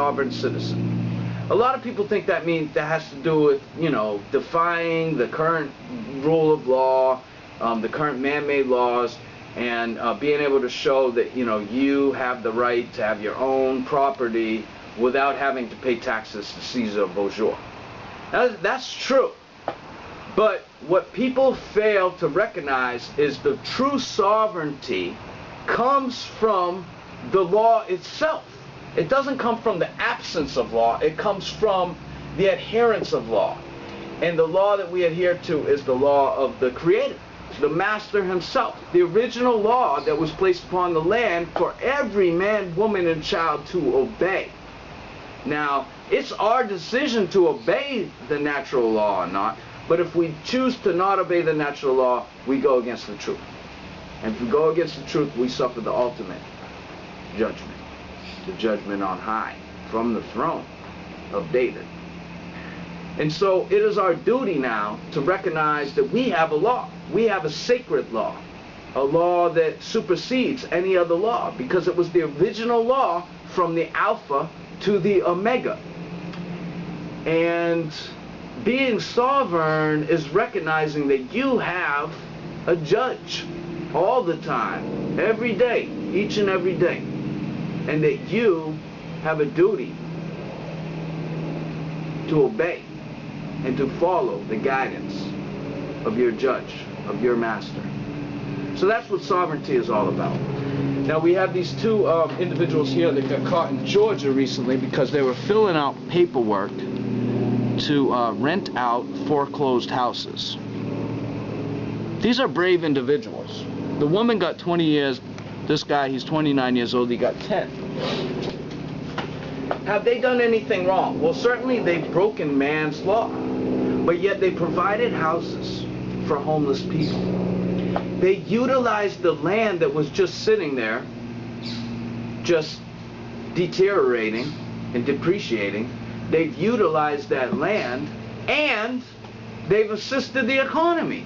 sovereign citizen. A lot of people think that means that has to do with, you know, defying the current rule of law, the current man-made laws, and being able to show that, you know, you have the right to have your own property without having to pay taxes to Caesar Borgia. That's true. But what people fail to recognize is the true sovereignty comes from the law itself. It doesn't come from the absence of law. It comes from the adherence of law. And the law that we adhere to is the law of the Creator, the Master himself. The original law that was placed upon the land for every man, woman, and child to obey. Now, it's our decision to obey the natural law or not, but if we choose to not obey the natural law, we go against the truth. And if we go against the truth, we suffer the ultimate judgment, the judgment on high, from the throne of David. And so it is our duty now to recognize that we have a law. We have a sacred law, a law that supersedes any other law, because it was the original law from the Alpha to the Omega. And being sovereign is recognizing that you have a judge all the time, every day, each and every day, and that you have a duty to obey and to follow the guidance of your judge, of your master. So that's what sovereignty is all about. Now we have these two individuals here that got caught in Georgia recently because they were filling out paperwork to rent out foreclosed houses. These are brave individuals. The woman got 20 years. This guy, he's 29 years old, he got 10. Have they done anything wrong? Well, certainly they've broken man's law, but yet they provided houses for homeless people. They utilized the land that was just sitting there, just deteriorating and depreciating. They've utilized that land, and they've assisted the economy.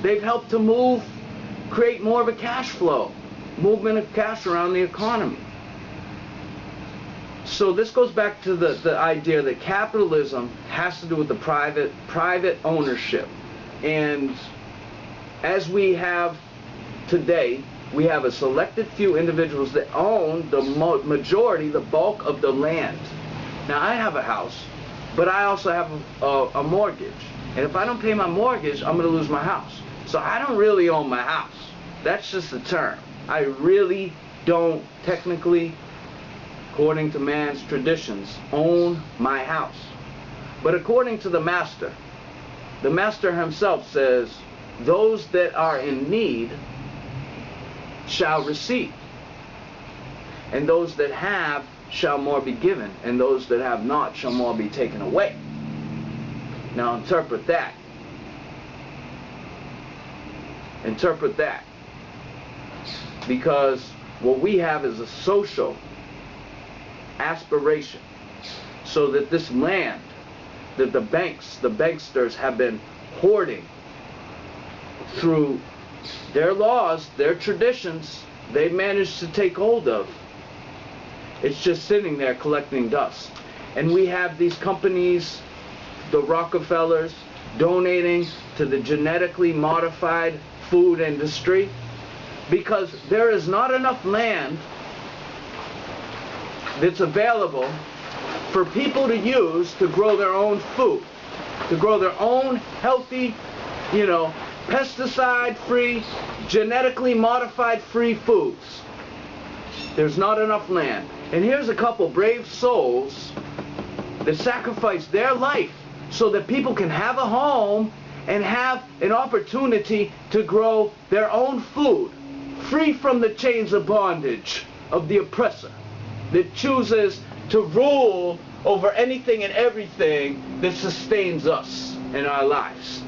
They've helped to create more of a cash flow, movement of cash around the economy. So this goes back to the idea that capitalism has to do with the private ownership. And as we have today, we have a selected few individuals that own the majority, the bulk of the land. Now I have a house, but I also have a mortgage. And if I don't pay my mortgage, I'm going to lose my house. So I don't really own my house. That's just a term. I really don't technically, according to man's traditions, own my house. But according to the Master himself says, those that are in need shall receive, and those that have shall more be given, and those that have not shall more be taken away. Now interpret that. Interpret that. Because what we have is a social aspiration, so that this land that the banksters have been hoarding through their laws, their traditions, they managed to take hold of. It's just sitting there collecting dust. And we have these companies, the Rockefellers, donating to the genetically modified food industry, because there is not enough land that's available for people to use to grow their own food, to grow their own healthy, pesticide-free, genetically modified-free foods. There's not enough land. And here's a couple brave souls that sacrifice their life so that people can have a home and have an opportunity to grow their own food, free from the chains of bondage of the oppressor that chooses to rule over anything and everything that sustains us in our lives.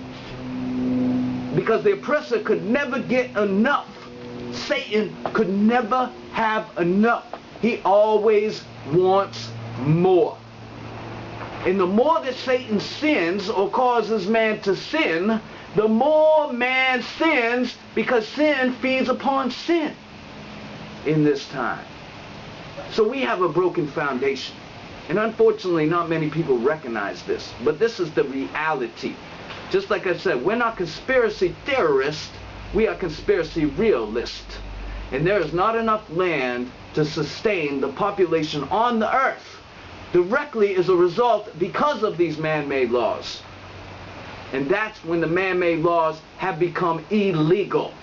Because the oppressor could never get enough. Satan could never have enough. He always wants more. And the more that Satan sins or causes man to sin, the more man sins, because sin feeds upon sin in this time. So we have a broken foundation. And unfortunately, not many people recognize this. But this is the reality. Just like I said, we're not conspiracy theorists, we are conspiracy realists. And there is not enough land to sustain the population on the earth directly as a result because of these man-made laws. And that's when the man-made laws have become illegal.